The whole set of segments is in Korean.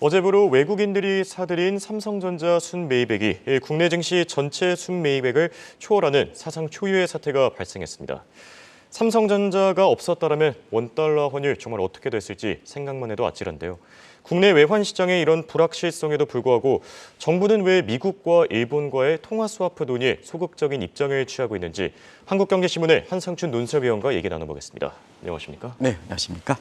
어제부로 외국인들이 사들인 삼성전자 순매입액이 국내 증시 전체 순매입액을 초월하는 사상 초유의 사태가 발생했습니다. 삼성전자가 없었다라면 원달러 환율 정말 어떻게 됐을지 생각만 해도 아찔한데요. 국내 외환 시장의 이런 불확실성에도 불구하고 정부는 왜 미국과 일본과의 통화 스와프 논의에 소극적인 입장을 취하고 있는지 한국경제신문의 한상춘 논설위원과 얘기 나눠보겠습니다. 안녕하십니까? 네, 안녕하십니까?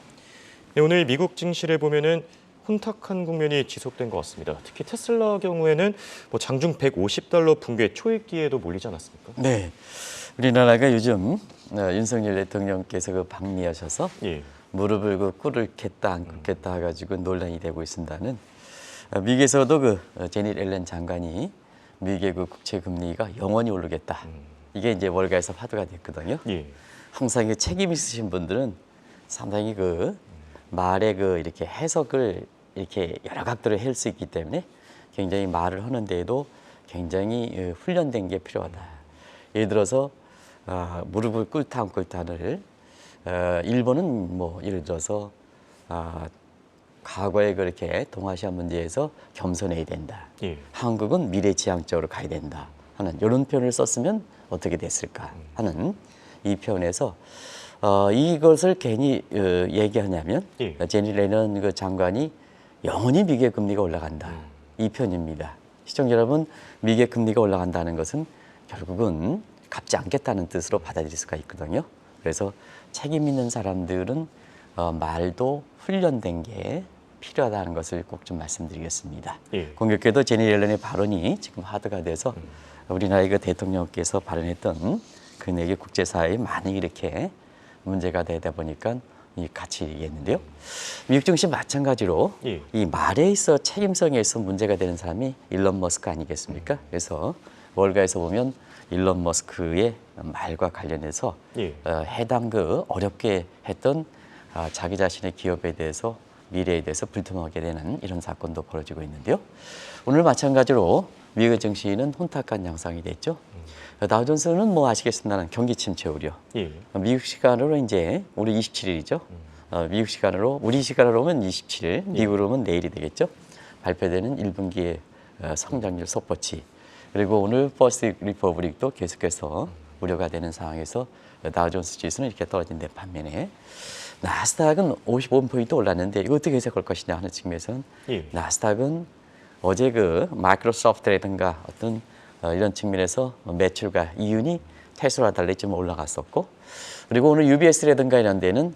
네, 오늘 미국 증시를 보면은 혼탁한 국면이 지속된 것 같습니다. 특히 테슬라 경우에는 장중 150달러 붕괴 초읽기에도 몰리지 않았습니까? 네, 우리나라가 요즘 윤석열 대통령께서 방미하셔서 무릎을 꿇을 겠다 안 꿇겠다 해가지고 논란이 되고 있습니다는 미국에서도 제닛 옐런 장관이 미국의 국채 금리가 영원히 오르겠다. 이게 이제 월가에서 화두가 됐거든요. 항상 책임 있으신 분들은 상당히 말에 이렇게 해석을 이렇게 여러 각도로 할 수 있기 때문에 굉장히 말을 하는 데에도 굉장히 훈련된 게 필요하다. 예를 들어서 무릎을 꿇다 안 꿇다를 일본은 예를 들어서 과거에 그렇게 동아시아 문제에서 겸손해야 된다. 한국은 미래지향적으로 가야 된다 하는 이런 표현을 썼으면 어떻게 됐을까 하는 이 표현에서 이것을 괜히 얘기하냐면 제닛 옐런 장관이 영원히 미국의 금리가 올라간다. 이 표현입니다. 시청자 여러분, 미국의 금리가 올라간다는 것은 결국은 갚지 않겠다는 뜻으로 받아들일 수가 있거든요. 그래서 책임 있는 사람들은 말도 훈련된 게 필요하다는 것을 꼭 좀 말씀드리겠습니다. 공교롭게도 제닛 옐런의 발언이 지금 화두가 돼서 우리나라의 대통령께서 발언했던 그 내게 국제사회에 많이 이렇게 문제가 되다 보니까 같이 얘기했는데요. 미국 증시 마찬가지로 이 말에 있어 책임성에 있어 문제가 되는 사람이 일론 머스크 아니겠습니까? 그래서 월가에서 보면 일론 머스크의 말과 관련해서 해당 어렵게 했던 자기 자신의 기업에 대해서 미래에 대해서 불통하게 되는 이런 사건도 벌어지고 있는데요. 오늘 마찬가지로 미국 증시는 혼탁한 양상이 됐죠. 다우존스는 아시겠습니다만 경기 침체 우려. 미국 시간으로 이제 오늘 27일이죠. 미국 시간으로 우리 시간으로 오면 27일, 미국으로 오면 내일이 되겠죠. 발표되는 1분기의 성장률 속보치. 그리고 오늘 퍼스트 리퍼블릭도 계속해서 우려가 되는 상황에서 다우존스 지수는 이렇게 떨어진 데 반면에 나스닥은 55포인트 올랐는데 이거 어떻게 해석할 것이냐 하는 측면에서는 나스닥은 어제 마이크로소프트라든가 어떤 이런 측면에서 매출과 이윤이 테슬라 달러 좀 올라갔었고, 그리고 오늘 UBS라든가 이런 데는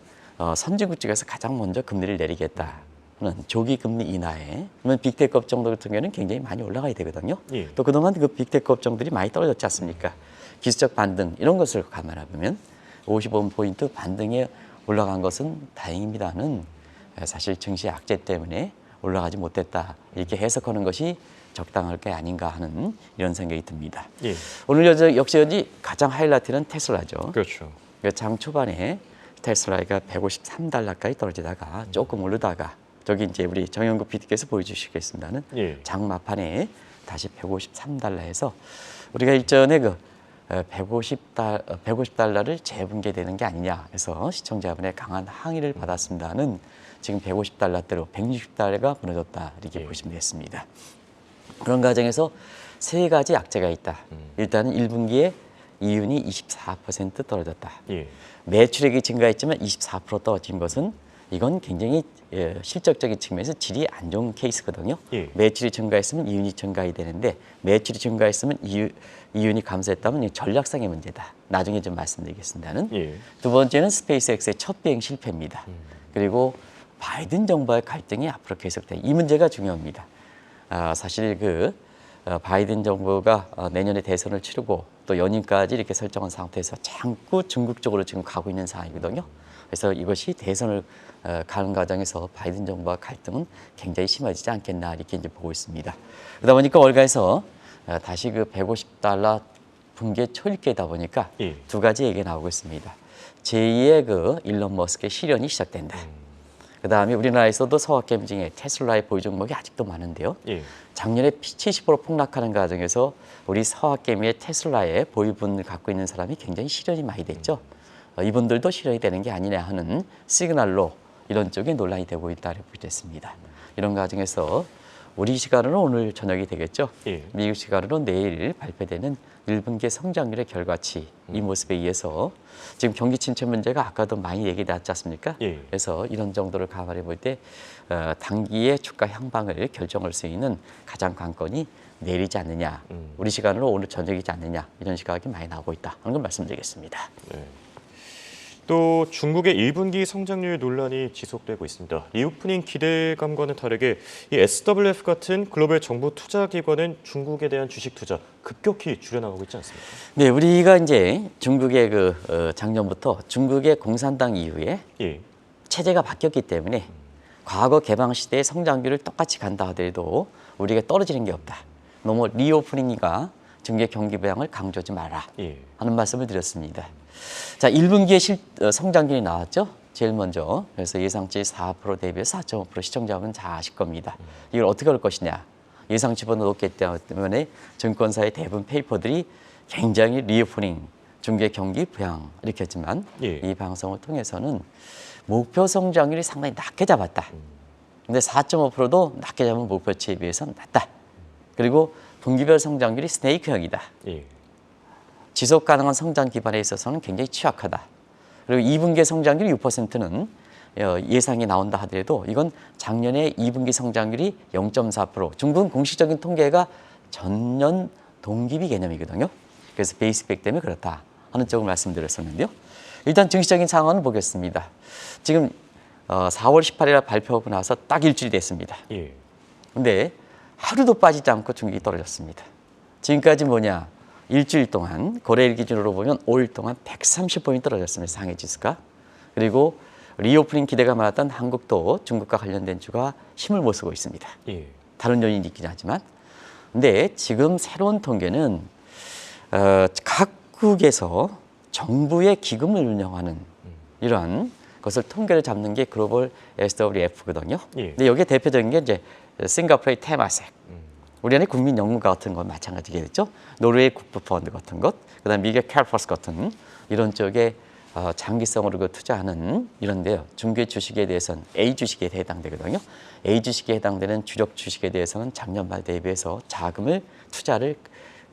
선진국 쪽에서 가장 먼저 금리를 내리겠다 하는 조기 금리 인하에, 그러면 빅테크 업종들 같은 경우는 굉장히 많이 올라가야 되거든요. 또 그동안 빅테크 업종들이 많이 떨어졌지 않습니까? 기술적 반등 이런 것을 감안해보면 55포인트 반등에 올라간 것은 다행입니다는 사실 증시 악재 때문에 올라가지 못했다 이렇게 해석하는 것이 적당할 게 아닌가 하는 이런 생각이 듭니다. 오늘 역시 가장 하이라이트는 테슬라죠. 그렇죠. 장 초반에 테슬라가 153달러까지 떨어지다가 조금 오르다가 저기 이제 우리 정영국 PD께서 보여주시겠습니다는 장 막판에 다시 153달러에서 우리가 일전에 150달러를 재분기되는 게 아니냐 해서 시청자분의 강한 항의를 받았습니다는 지금 150달러대로 160달러가 무너졌다 이렇게 보시면 되겠습니다. 그런 과정에서 세 가지 악재가 있다. 일단은 1분기에 이윤이 24% 떨어졌다. 매출액이 증가했지만 24% 떨어진 것은 이건 굉장히 실적적인 측면에서 질이 안 좋은 케이스거든요. 매출이 증가했으면 이윤이 증가해야 되는데 매출이 증가했으면 이윤이 감소했다면 전략상의 문제다. 나중에 좀 말씀드리겠습니다는. 두 번째는 스페이스X의 첫 비행 실패입니다. 그리고 바이든 정부와의 갈등이 앞으로 계속돼요. 이 문제가 중요합니다. 사실 바이든 정부가 내년에 대선을 치르고 또 연임까지 이렇게 설정한 상태에서 자꾸 중국 쪽으로 지금 가고 있는 상황이거든요. 그래서 이것이 대선을 가는 과정에서 바이든 정부와 갈등은 굉장히 심해지지 않겠나 이렇게 이제 보고 있습니다. 그러다 보니까 월가에서 다시 150달러 붕괴 초읽기다 보니까 두 가지 얘기가 나오고 있습니다. 제2의 일론 머스크의 실현이 시작된다. 그다음에 우리나라에서도 서학개미 중에 테슬라의 보유 종목이 아직도 많은데요. 작년에 70% 폭락하는 과정에서 우리 서학개미의 테슬라의 보유분을 갖고 있는 사람이 굉장히 실현이 많이 됐죠. 이분들도 실현이 되는 게 아니냐 하는 시그널로 이런 쪽에 논란이 되고 있다고 보겠습니다. 이런 과정에서 우리 시간으로 오늘 저녁이 되겠죠. 예. 미국 시간으로 내일 발표되는 1분기 성장률의 결과치 이 모습에 의해서 지금 경기 침체 문제가 아까도 많이 얘기됐지 않습니까? 예. 그래서 이런 정도를 감안해 볼 때 단기의 주가 향방을 결정할 수 있는 가장 관건이 내리지 않느냐, 우리 시간으로 오늘 저녁이지 않느냐 이런 시각이 많이 나오고 있다 하는 걸 말씀드리겠습니다. 네. 또 중국의 1분기 성장률 논란이 지속되고 있습니다. 리오프닝 기대감과는 다르게 이 SWF 같은 글로벌 정부 투자 기관은 중국에 대한 주식 투자 급격히 줄여나가고 있지 않습니까? 네, 우리가 이제 중국의 작년부터 중국의 공산당 이후에 예. 체제가 바뀌었기 때문에 과거 개방 시대의 성장률을 똑같이 간다 하더라도 우리가 떨어지는 게 없다. 너무 리오프닝이가 중국의 경기 부양을 강조하지 마라 예. 하는 말씀을 드렸습니다. 자, 1분기에 성장률이 나왔죠. 제일 먼저. 그래서 예상치 4% 대비해서 4.5% 시청자분 잘 아실 겁니다. 이걸 어떻게 할 것이냐. 예상치보다 높기 때문에 증권사의 대부분 페이퍼들이 굉장히 리오프닝, 중국의 경기 부양 이렇게 했지만 예. 이 방송을 통해서는 목표 성장률이 상당히 낮게 잡았다. 근데 4.5%도 낮게 잡은 목표치에 비해서는 낮다. 그리고 분기별 성장률이 스네이크형이다. 예. 지속 가능한 성장 기반에 있어서는 굉장히 취약하다. 그리고 2분기 성장률 6%는 예상이 나온다 하더라도 이건 작년에 2분기 성장률이 0.4%. 중국은 공식적인 통계가 전년 동기비 개념이거든요. 그래서 베이스 백 때문에 그렇다 하는 쪽을 말씀드렸었는데요. 일단 증시적인 상황을 보겠습니다. 지금 4월 18일 발표하고 나서 딱 일주일이 됐습니다. 예. 근데 하루도 빠지지 않고 중국이 떨어졌습니다. 지금까지 뭐냐? 일주일 동안 거래일 기준으로 보면 5일 동안 130포인트 떨어졌습니다. 상해 지수가. 그리고 리오프닝 기대가 많았던 한국도 중국과 관련된 주가 힘을 못 쓰고 있습니다. 예. 다른 요인이 있긴 하지만. 근데 지금 새로운 통계는 각국에서 정부의 기금을 운영하는 이러한 것을 통계를 잡는 게 글로벌 SWF거든요. 예. 근데 여기에 대표적인 게 이제 싱가포르의 테마색. 우리나라의 국민연금과 같은 건 마찬가지겠죠. 노르웨이 국부펀드 같은 것, 그다음 미국의 캘퍼스 같은 이런 쪽에 장기성으로 투자하는 이런데요. 중국의 주식에 대해서는 A 주식에 해당되거든요. A 주식에 해당되는 주력 주식에 대해서는 작년 말 대비해서 자금을 투자를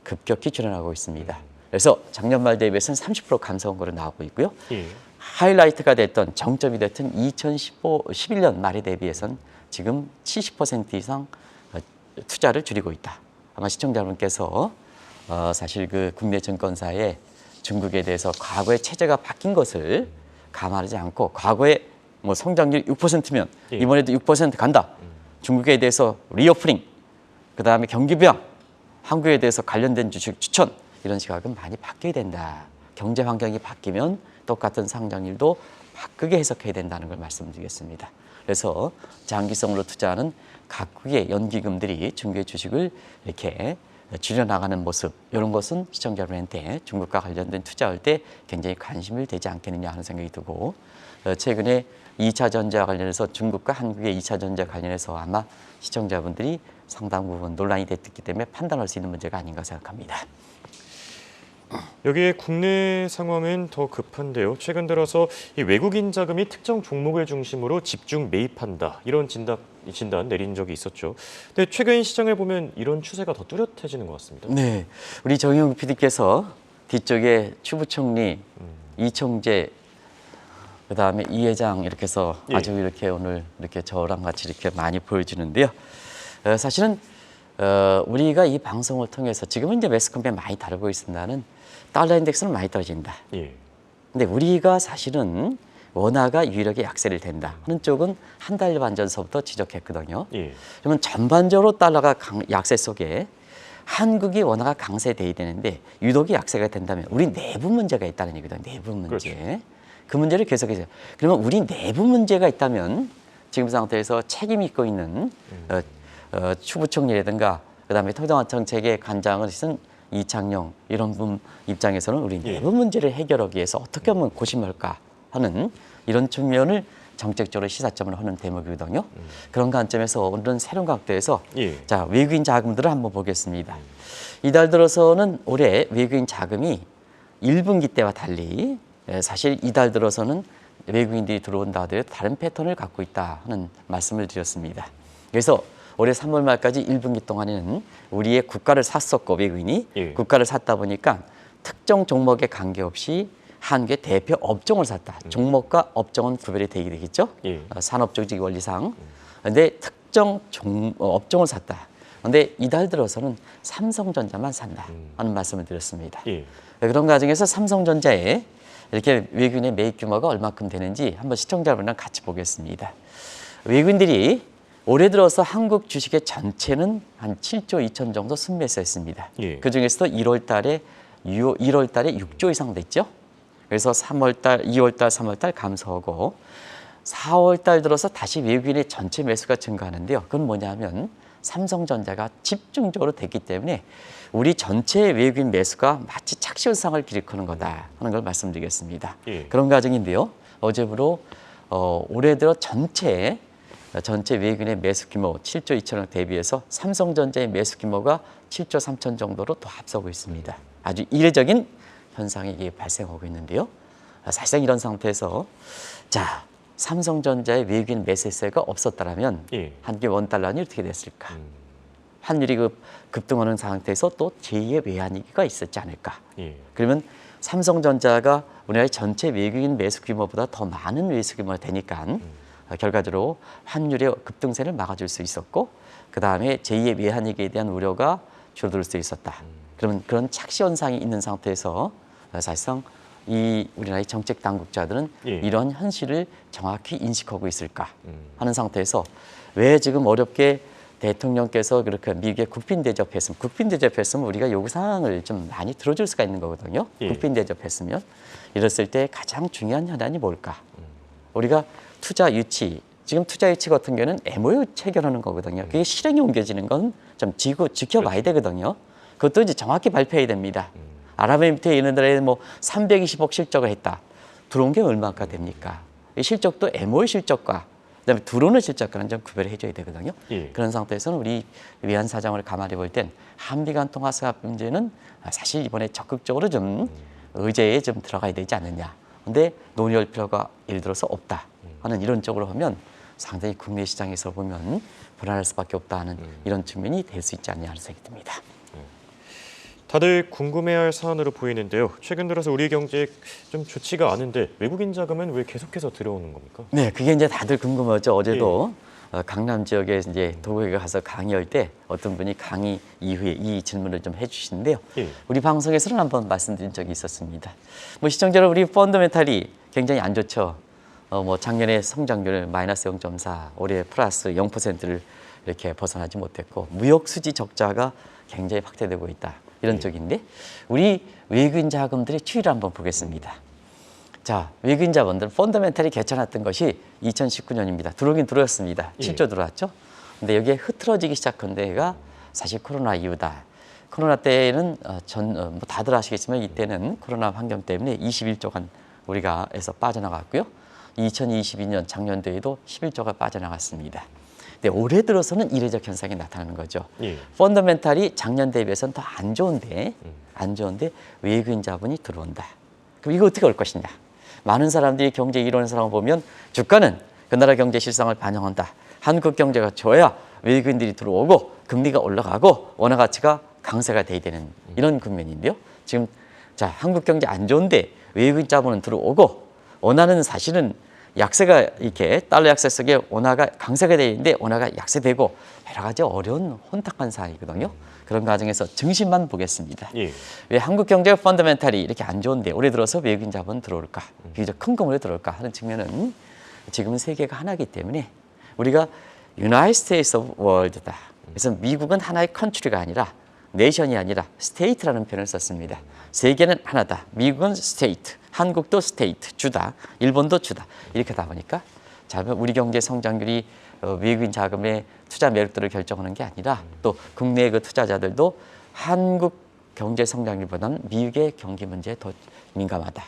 급격히 줄여나가고 있습니다. 그래서 작년 말 대비해서는 30% 감소한 거로 나오고 있고요. 예. 하이라이트가 됐던 정점이 됐던 2011년 말에 대비해서는 지금 70% 이상 투자를 줄이고 있다. 아마 시청자 여러분께서 사실 그 국내 증권사에 중국에 대해서 과거의 체제가 바뀐 것을 감안하지 않고 과거에 뭐 성장률 6%면 예. 이번에도 6% 간다. 중국에 대해서 리오프닝, 그 다음에 경기 부양, 한국에 대해서 관련된 주식 추천 이런 시각은 많이 바뀌어야 된다. 경제 환경이 바뀌면 똑같은 성장률도 바꾸게 해석해야 된다는 걸 말씀드리겠습니다. 그래서 장기성으로 투자하는 각국의 연기금들이 중국의 주식을 이렇게 줄여나가는 모습 이런 것은 시청자 여러분한테 중국과 관련된 투자할 때 굉장히 관심을 되지 않겠느냐 하는 생각이 들고 최근에 2차 전지와 관련해서 중국과 한국의 2차 전지와 관련해서 아마 시청자분들이 상당 부분 논란이 됐기 때문에 판단할 수 있는 문제가 아닌가 생각합니다. 여기에 국내 상황은 더 급한데요. 최근 들어서 이 외국인 자금이 특정 종목을 중심으로 집중 매입한다. 이런 진단 내린 적이 있었죠. 근데 최근 시장을 보면 이런 추세가 더 뚜렷해지는 것 같습니다. 네, 우리 정영 PD께서 뒤쪽에 추부총리, 이청재, 그다음에 이 회장 이렇게 해서 예. 아주 이렇게 오늘 이렇게 저랑 같이 이렇게 많이 보여주는데요. 사실은 우리가 이 방송을 통해서 지금은 이제 매스컴에 많이 다루고 있습니다는 달러 인덱스는 많이 떨어진다. 예. 근데 우리가 사실은 원화가 유일하게 약세를 된다 하는 쪽은 한 달 반 전서부터 지적했거든요. 예. 그러면 전반적으로 달러가 약세 속에 한국이 원화가 강세돼야 되는데 유독이 약세가 된다면 우리 내부 문제가 있다는 얘기거든요. 내부 문제. 그렇죠. 그 문제를 계속해서 그러면 우리 내부 문제가 있다면 지금 상태에서 책임 있고 있는 추부총리라든가 그다음에 토종정책의 관장을 쓴 이창용 이런 분 입장에서는 우리 내부 문제를 해결하기 위해서 어떻게 하면 고심할까 하는 이런 측면을 정책적으로 시사점을 하는 대목이거든요. 그런 관점에서 오늘은 새로운 각도에서 예. 자 외국인 자금들을 한번 보겠습니다. 이달 들어서는 올해 외국인 자금이 1분기 때와 달리 사실 이달 들어서는 외국인들이 들어온다 하더라도 다른 패턴을 갖고 있다 하는 말씀을 드렸습니다. 그래서 올해 3월 말까지 1분기 동안에는 우리의 국가를 샀었고 외국인이 국가를 샀다 보니까 특정 종목에 관계없이 한국의 대표 업종을 샀다. 종목과 업종은 구별이 되게 되겠죠. 산업조직 원리상. 그런데 특정 업종을 샀다. 그런데 이달 들어서는 삼성전자만 산다 하는 말씀을 드렸습니다. 그런 과정에서 삼성전자에 이렇게 외국인의 매입 규모가 얼마큼 되는지 한번 시청자분들랑 같이 보겠습니다. 외국인들이 올해 들어서 한국 주식의 전체는 한 7조 2천 정도 순매수했습니다. 그중에서도 1월 달에 6조 이상 됐죠. 그래서 3월 달, 2월 달, 3월 달 감소하고 4월 달 들어서 다시 외국인의 전체 매수가 증가하는데요. 그건 뭐냐면 삼성전자가 집중적으로 됐기 때문에 우리 전체 외국인 매수가 마치 착시 현상을 기록하는 거다 하는 걸 말씀드리겠습니다. 그런 과정인데요. 어제부로 올해 들어 전체 외국인의 매수 규모 7조 2천억 대비해서 삼성전자의 매수 규모가 7조 3천 정도로 더 앞서고 있습니다. 아주 이례적인 현상이 이게 발생하고 있는데요. 사실상 이런 상태에서 자 삼성전자의 외국인 매수세가 없었다면 한국의 원달러는 어떻게 됐을까? 환율이 급등하는 상태에서 또 제2의 외환위기가 있었지 않을까? 그러면 삼성전자가 우리나라의 전체 외국인 매수 규모보다 더 많은 매수 규모가 되니까 결과적으로 환율의 급등세를 막아줄 수 있었고 그 다음에 제2의 외환위기에 대한 우려가 줄어들 수 있었다. 그러면 그런 착시 현상이 있는 상태에서 사실상 이 우리나라의 정책 당국자들은 이런 현실을 정확히 인식하고 있을까 하는 상태에서 왜 지금 어렵게 대통령께서 그렇게 미국에 국빈 대접했으면 우리가 요구 사항을 좀 많이 들어줄 수가 있는 거거든요. 국빈 대접했으면 이랬을 때 가장 중요한 현안이 뭘까? 우리가 투자 유치, 지금 투자 유치 같은 경우는 MOU 체결하는 거거든요. 그게 실행에 옮겨지는 건 좀 지켜봐야 되거든요. 그것도 이제 정확히 발표해야 됩니다. 아랍에미리트에 있는 나라에 뭐 320억 실적을 했다. 들어온 게 얼마가 됩니까? 이 실적도 MOU 실적과 그다음에 들어오는 실적과는 좀 구별해 줘야 되거든요. 그런 상태에서는 우리 외환 사정을 가만히 볼 땐 한미 간 통화 수합 문제는 사실 이번에 적극적으로 좀 의제에 좀 들어가야 되지 않느냐. 근데 논의할 필요가 예를 들어서 없다 하는 이런 쪽으로 하면 상당히 국내 시장에서 보면 불안할 수밖에 없다 하는 이런 측면이 될 수 있지 않냐 하는 생각이 듭니다. 다들 궁금해할 사안으로 보이는데요. 최근 들어서 우리 경제 좀 좋지가 않은데 외국인 자금은 왜 계속해서 들어오는 겁니까? 네, 그게 이제 다들 궁금하죠. 어제도 강남 지역에 이제 도곡에 가서 강의할 때 어떤 분이 강의 이후에 이 질문을 좀 해주시는데요. 우리 방송에서는 한번 말씀드린 적이 있었습니다. 뭐 시청자 여러분, 우리 펀더멘탈이 굉장히 안 좋죠. 뭐 작년에 성장률 마이너스 0.4, 올해 플러스 0%를 이렇게 벗어나지 못했고 무역 수지 적자가 굉장히 확대되고 있다. 이런 쪽인데 우리 외국인 자금들의 추이를 한번 보겠습니다. 자, 외국인 자본들 펀더멘탈이 괜찮았던 것이 2019년입니다. 들어오긴 들어왔습니다. 7조 들어왔죠. 근데 여기에 흐트러지기 시작한 데가 사실 코로나 이후다. 코로나 때는 뭐 다들 아시겠지만 이때는 코로나 환경 때문에 21조간 우리가 에서 빠져나갔고요. 2022년 작년도에도 11조가 빠져나갔습니다. 근데 올해 들어서는 이례적 현상이 나타나는 거죠. 펀더멘탈이 작년 대비해서는 더 안 좋은데 외국인 자본이 들어온다. 그럼 이거 어떻게 올 것이냐? 많은 사람들이 경제 이론의 사람을 보면 주가는 그 나라 경제 실상을 반영한다. 한국 경제가 좋아야 외국인들이 들어오고 금리가 올라가고 원화 가치가 강세가 돼야 되는 이런 국면인데요. 지금 자 한국 경제 안 좋은데 외국인 자본은 들어오고 원화는 사실은 약세가 이렇게 달러 약세 속에 원화가 강세가 되어 있는데 원화가 약세되고 여러 가지 어려운 혼탁한 사안이거든요. 그런 과정에서 증시만 보겠습니다. 왜 한국 경제가 펀더멘탈이 이렇게 안 좋은데 올해 들어서 외국인 자본 들어올까? 비교적 큰 건물에 들어올까 하는 측면은 지금은 세계가 하나이기 때문에 우리가 United States of World다. 그래서 미국은 하나의 컨트리가 아니라 네이션이 아니라 스테이트라는 표현을 썼습니다. 세계는 하나다. 미국은 스테이트, 한국도 스테이트, 주다, 일본도 주다. 이렇게 하다 보니까 자, 우리 경제 성장률이 외국인 자금의 투자 매력도를 결정하는 게 아니라 또 국내 그 투자자들도 한국 경제 성장률보다는 미국의 경기 문제에 더 민감하다.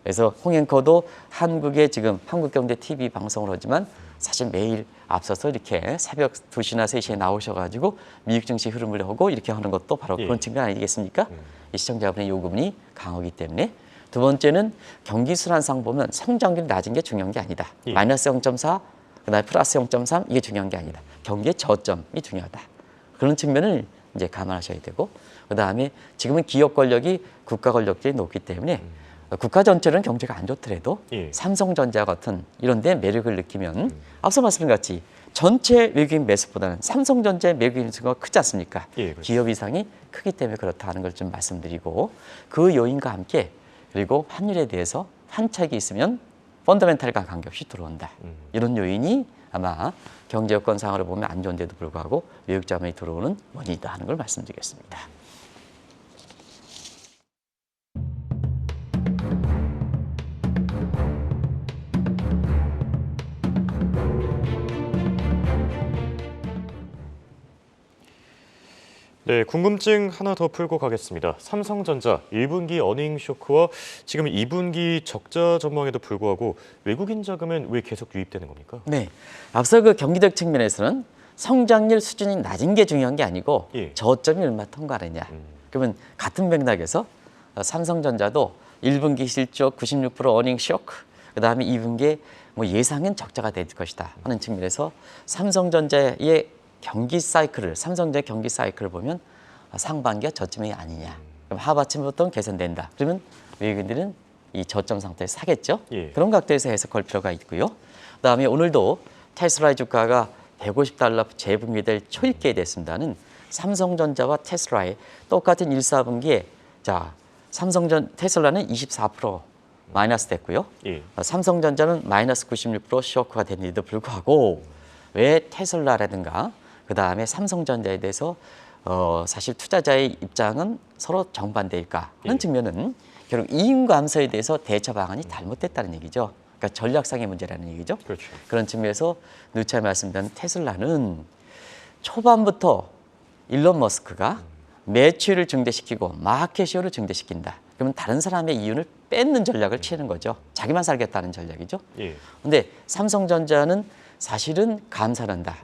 그래서 홍앵커도 한국의 지금 한국경제 TV 방송을 하지만 사실 매일 앞서서 이렇게 새벽 2시나 3시에 나오셔가지고 미국 증시 흐름을 하고 이렇게 하는 것도 바로 그런 측면 아니겠습니까? 이 시청자분의 요구문이 강하기 때문에 두 번째는 경기 순환상 보면 성장률이 낮은 게 중요한 게 아니다. 예. 마이너스 0.4, 그다음에 플러스 0.3 이게 중요한 게 아니다. 경기의 저점이 중요하다. 그런 측면을 이제 감안하셔야 되고, 그다음에 지금은 기업 권력이 국가 권력들이 높기 때문에 국가 전체는 경제가 안 좋더라도 예. 삼성전자 같은 이런 데 매력을 느끼면 앞서 말씀드린 같이 전체 외국인 매수보다는 삼성전자의 외국인 수가 크지 않습니까? 예, 그렇죠. 기업 이상이 크기 때문에 그렇다는 걸 좀 말씀드리고, 그 요인과 함께 그리고 환율에 대해서 환착이 있으면 펀더멘탈과 관계없이 들어온다. 이런 요인이 아마 경제 여건상으로 보면 안 좋은데도 불구하고 외국 자본이 들어오는 원인이다 하는 걸 말씀드리겠습니다. 네, 궁금증 하나 더 풀고 가겠습니다. 삼성전자 1분기 어닝 쇼크와 지금 2분기 적자 전망에도 불구하고 외국인 자금은 왜 계속 유입되는 겁니까? 네, 앞서 그 경기적 측면에서는 성장률 수준이 낮은 게 중요한 게 아니고 예. 저점이 얼마 통과하느냐. 그러면 같은 맥락에서 삼성전자도 1분기 실적 96% 어닝 쇼크, 그다음에 2분기에 뭐 예상은 적자가 될 것이다 하는 측면에서 삼성전자의 경기 사이클을, 삼성전자 경기 사이클을 보면 상반기가 저점이 아니냐. 그럼 하반기부터는 개선된다. 그러면 외국인들은 이 저점 상태에서 사겠죠. 예. 그런 각도에서 해석할 필요가 있고요. 그다음에 오늘도 테슬라의 주가가 $150 재분기될 초입기에 됐습니다는 삼성전자와 테슬라의 똑같은 1, 4분기에 자 테슬라는 24% 마이너스 됐고요. 예. 삼성전자는 마이너스 96% 쇼크가 됐는데도 불구하고 왜 테슬라라든가 그 다음에 삼성전자에 대해서 사실 투자자의 입장은 서로 정반대일까 하는 예. 측면은 결국 이윤 감소에 대해서 대처 방안이 잘못됐다는 얘기죠. 그러니까 전략상의 문제라는 얘기죠. 그렇죠. 그런 측면에서 누차 말씀드린 테슬라는 초반부터 일론 머스크가 매출을 증대시키고 마켓쉐어를 증대시킨다. 그러면 다른 사람의 이윤을 뺏는 전략을 취하는 거죠. 자기만 살겠다는 전략이죠. 예. 근데 삼성전자는 사실은 감산한다.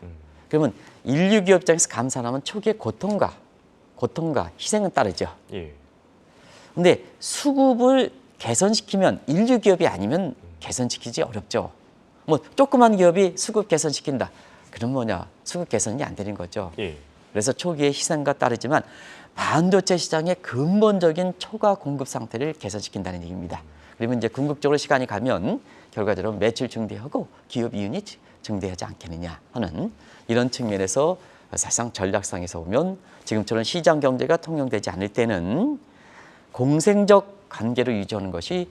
그러면 인류 기업 입장에서 감산하면 초기에 고통과 희생은 따르죠. 예. 근데 수급을 개선시키면 인류 기업이 아니면 개선시키기 어렵죠. 뭐 조그만 기업이 수급 개선시킨다. 그럼 뭐냐? 수급 개선이 안 되는 거죠. 예. 그래서 초기에 희생과 따르지만 반도체 시장의 근본적인 초과 공급 상태를 개선시킨다는 얘기입니다. 그러면 이제 궁극적으로 시간이 가면 결과적으로 매출 증대하고 기업 이윤이 증대하지 않겠느냐 하는 이런 측면에서 사실상 전략상에서 보면 지금처럼 시장 경제가 통용되지 않을 때는 공생적 관계를 유지하는 것이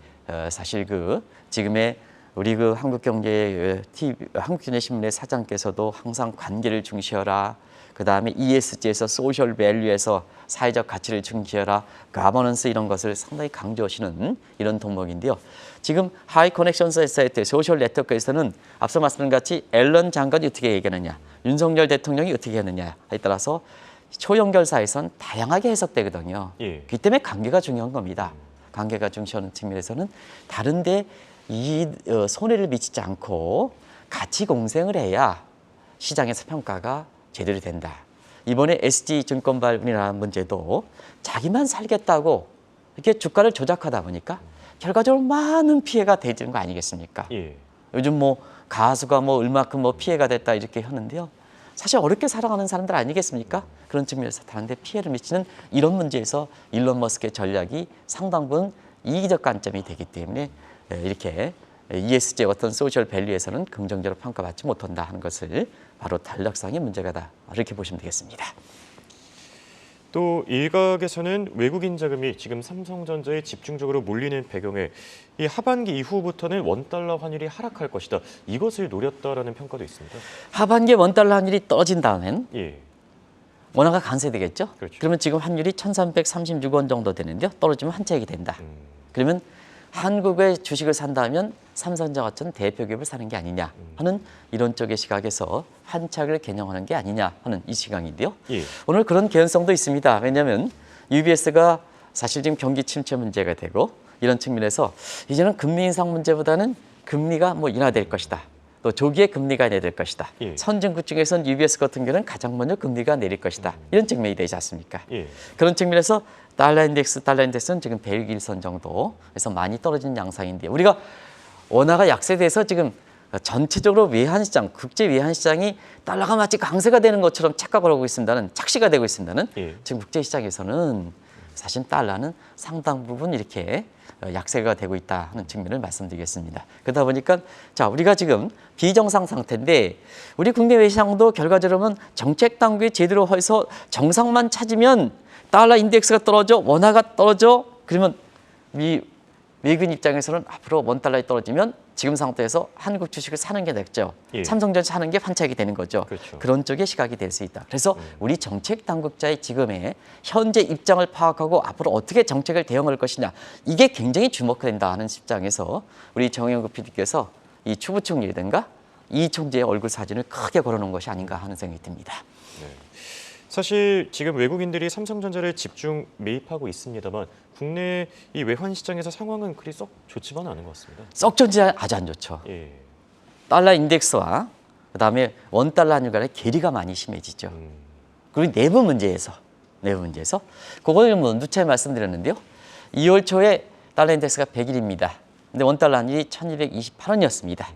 사실 그 지금의 우리 그 한국경제신문의 사장께서도 항상 관계를 중시하라. 그 다음에 ESG에서 소셜 밸류에서 사회적 가치를 중시하라. 가버넌스 이런 것을 상당히 강조하시는 이런 덕목인데요. 지금 하이 커넥션 소사이티 소셜 네트워크에서는 앞서 말씀드린 같이 앨런 장관이 어떻게 얘기하느냐, 윤석열 대통령이 어떻게 하느냐에 따라서 초연결사에선 다양하게 해석되거든요. 예. 그 때문에 관계가 중요한 겁니다. 관계가 중시하는 측면에서는 다른데 이 손해를 미치지 않고 같이 공생을 해야 시장에서 평가가 제대로 된다. 이번에 SG증권 발문이라는 문제도 자기만 살겠다고 이렇게 주가를 조작하다 보니까 결과적으로 많은 피해가 되는 거 아니겠습니까? 예. 요즘 뭐 가수가 뭐 얼마큼 뭐 피해가 됐다 이렇게 하는데요. 사실 어렵게 살아가는 사람들 아니겠습니까? 그런 측면에서 다른데 피해를 미치는 이런 문제에서 일론 머스크의 전략이 상당 부분 이기적 관점이 되기 때문에 이렇게 ESG 어떤 소셜 밸류에서는 긍정적으로 평가받지 못한다 하는 것을 바로 전략상의 문제가다 이렇게 보시면 되겠습니다. 또 일각에서는 외국인 자금이 지금 삼성전자에 집중적으로 몰리는 배경에 이 하반기 이후부터는 원달러 환율이 하락할 것이다. 이것을 노렸다라는 평가도 있습니다. 하반기에 원달러 환율이 떨어진 다음엔 예. 원화가 강세되겠죠. 그렇죠. 그러면 지금 환율이 1,336원 정도 되는데요. 떨어지면 한차익이 된다. 그러면 한국의 주식을 산다면 삼성전자 같은 대표 기업을 사는 게 아니냐 하는 이런 쪽의 시각에서 한착을 겨냥하는 게 아니냐 하는 이 시각인데요. 예. 오늘 그런 개연성도 있습니다. 왜냐하면 UBS가 사실 지금 경기 침체 문제가 되고 이런 측면에서 이제는 금리 인상 문제보다는 금리가 뭐 인하될 것이다. 또 조기에 금리가 내릴 것이다. 예. 선진국 중에서는 UBS 같은 경우는 가장 먼저 금리가 내릴 것이다. 이런 측면이 되지 않습니까? 예. 그런 측면에서 달러 인덱스는 지금 101선 정도에서 많이 떨어진 양상인데 우리가 원화가 약세돼서 지금 전체적으로 외환시장, 국제 외환시장이 달러가 마치 강세가 되는 것처럼 착각을 하고 있습니다는 착시가 되고 있습니다는 예. 지금 국제시장에서는 사실 달러는 상당 부분 이렇게 약세가 되고 있다 하는 측면을 말씀드리겠습니다. 그러다 보니까 자 우리가 지금 비정상 상태인데 우리 국내 외시장도 결과적으로 보면 정책 당국이 제대로 해서 정상만 찾으면 달러 인덱스가 떨어져 원화가 떨어져 그러면 외국인 입장에서는 앞으로 원달러에 떨어지면 지금 상태에서 한국 주식을 사는 게 낫죠. 예. 삼성전자 사는 게 환착이 되는 거죠. 그렇죠. 그런 쪽의 시각이 될 수 있다. 그래서 우리 정책 당국자의 지금의 현재 입장을 파악하고 앞으로 어떻게 정책을 대응할 것이냐 이게 굉장히 주목된다 하는 입장에서 우리 정영국 PD께서 이 추부총리라든가 이 총재의 얼굴 사진을 크게 걸어놓은 것이 아닌가 하는 생각이 듭니다. 네. 사실 지금 외국인들이 삼성전자를 집중 매입하고 있습니다만 국내 이 외환 시장에서 상황은 그리 썩 좋지만은 않은 것 같습니다. 썩 좋지 아주 안 좋죠. 예. 달러 인덱스와 그다음에 원달러 환율 간의 괴리가 많이 심해지죠. 그리고 내부 문제에서 그걸 뭐 누차에 말씀드렸는데요. 2월 초에 달러 인덱스가 100일입니다. 근데 원달러 환율이 1228원이었습니다.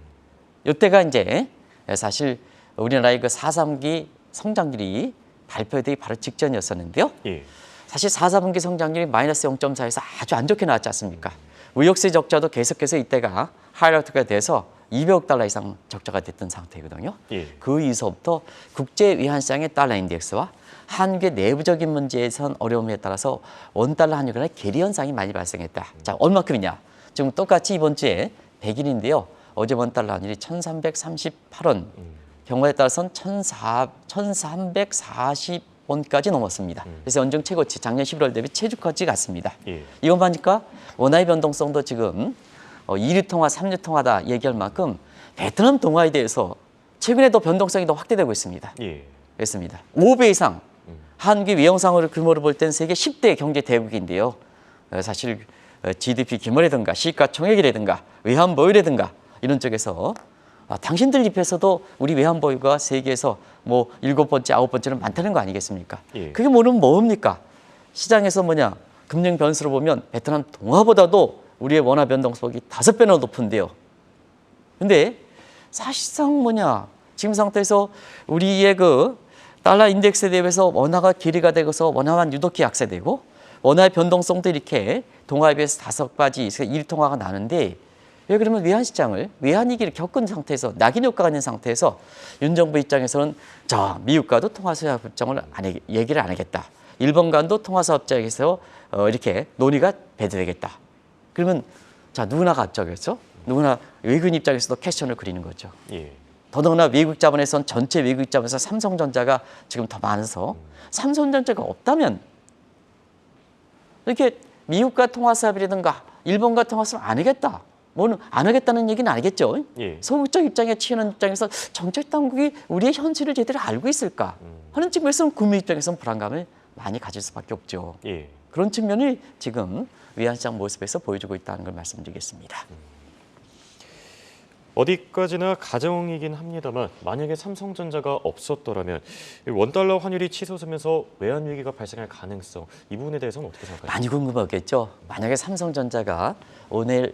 이때가 이제 사실 우리나라의 그 4.3기 성장률이 발표되기 바로 직전이었었는데요. 예. 사실 4분기 성장률이 마이너스 0.4에서 아주 안 좋게 나왔지 않습니까? 무역세 적자도 계속해서 이때가 하이라이트가 돼서 200억 달러 이상 적자가 됐던 상태거든요. 예. 그 이후부터 국제 외환시장의 달러 인덱스와 한국의 내부적인 문제에선 어려움에 따라서 원달러 환율 간의 괴리 현상이 많이 발생했다. 자, 얼마큼이냐? 지금 똑같이 이번 주에 100일인데요. 어제 원달러 환율이 1338원, 경우에 따라서는 1340원까지 넘었습니다. 그래서 연중 최고치, 작년 11월 대비 최저까지 갔습니다. 예. 이건 보니까 원화의 변동성도 지금 2류 통화, 3류 통화다 얘기할 만큼 베트남 동화에 대해서 최근에도 변동성이 더 확대되고 있습니다. 예. 그렇습니다. 5배 이상 한국의 외형상으로 규모를 볼 때는 세계 10대 경제 대국인데요. 사실 GDP 규모라든가 시가총액이라든가 외환보유라든가 이런 쪽에서 당신들 입에서도 우리 외환보유가 세계에서 뭐 7번째, 9번째는 많다는 거 아니겠습니까? 예. 그게 모르면 뭡니까? 시장에서 금융 변수로 보면 베트남 동화보다도 우리의 원화 변동폭이 5배나 높은데요. 근데 사실상 지금 상태에서 우리의 그 달러 인덱스에 대해서 원화가 괴리가 되고서 원화만 유독히 약세되고 원화의 변동성도 이렇게 동화에 비해서 5가지 1위 통화가 나는데 왜 그러면 외환위기를 겪은 상태에서 낙인 효과가 있는 상태에서 윤 정부 입장에서는 미국과도 통화수합협정을 얘기를 안 하겠다. 일본과도 통화수합자에서 이렇게 논의가 배제되겠다. 그러면 누구나가 앞서겠죠? 누구나 외국인 입장에서도 캐션을 그리는 거죠. 예. 더더구나 외국 자본에선 전체 외국 자본에서 삼성전자가 지금 더 많아서 삼성전자가 없다면 이렇게 미국과 통화수합이라든가 일본과 통화수합 안 하겠다. 안 하겠다는 얘기는 아니겠죠. 예. 소극적 입장에 취하는 입장에서 정책 당국이 우리의 현실을 제대로 알고 있을까 하는 측면에서는 국민 입장에서는 불안감을 많이 가질 수밖에 없죠. 예. 그런 측면을 지금 외환시장 모습에서 보여주고 있다는 걸 말씀드리겠습니다. 어디까지나 가정이긴 합니다만 만약에 삼성전자가 없었더라면 원달러 환율이 치솟으면서 외환 위기가 발생할 가능성 이 부분에 대해서는 어떻게 생각하세요? 많이 궁금하겠죠. 만약에 삼성전자가 올해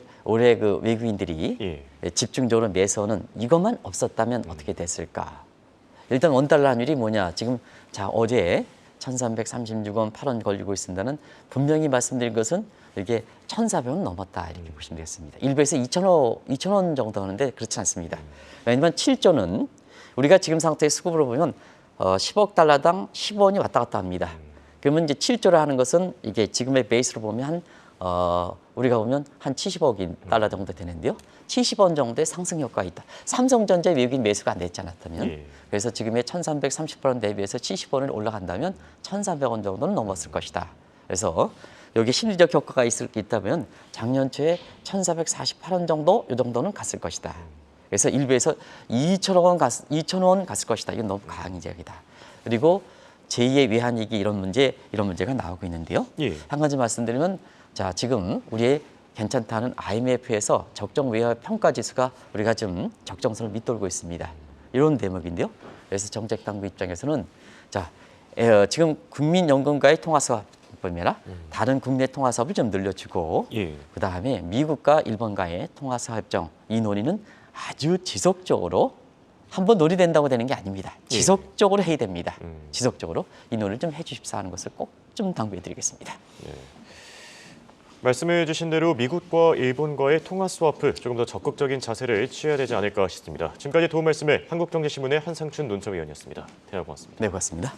그 외국인들이 예. 집중적으로 매수하는 이것만 없었다면 어떻게 됐을까? 일단 원달러 환율이 지금 어제 1336원 8원 걸리고 있습니다는 분명히 말씀드린 것은 이게 1,400원 넘었다 이렇게 보시면 되겠습니다. 일부에서 2,000원 정도 하는데 그렇지 않습니다. 왜냐하면 7조는 우리가 지금 상태의 수급으로 보면 10억 달러당 10원이 왔다 갔다 합니다. 그러면 이제 7조를 하는 것은 이게 지금의 베이스로 보면 우리가 보면 한 70억 달러 정도 되는데요. 70원 정도의 상승 효과가 있다. 삼성전자 외국인 매수가 안 됐지 않았다면 예. 그래서 지금의 1,338원 대비해서 70원을 올라간다면 1,300원 정도는 넘었을 것이다. 그래서 여기 심리적 효과가 있다면 작년 초에 1,448원 정도 이 정도는 갔을 것이다. 그래서 일부에서 2,000원 갔을 것이다. 이건 너무 강한 이야기다. 그리고 제2의 외환위기 이런 문제가 나오고 있는데요. 예. 한 가지 말씀드리면 지금 우리의 괜찮다는 IMF에서 적정 외화 평가 지수가 우리가 좀 적정선을 밑돌고 있습니다. 이런 대목인데요. 그래서 정책당국 입장에서는 자, 지금 국민연금과의 통화사업이나 다른 국내 통화사업을 좀 늘려주고 그다음에 미국과 일본과의 통화사업정 이 논의는 아주 지속적으로 한번 논의된다고 되는 게 아닙니다. 지속적으로 해야 됩니다. 지속적으로 이 논의를 좀 해주십사 하는 것을 꼭 좀 당부해드리겠습니다. 말씀해 주신 대로 미국과 일본과의 통화 스와프 조금 더 적극적인 자세를 취해야 되지 않을까 싶습니다. 지금까지 도움 말씀에 한국경제신문의 한상춘 논설위원이었습니다. 대화 고맙습니다. 네, 고맙습니다.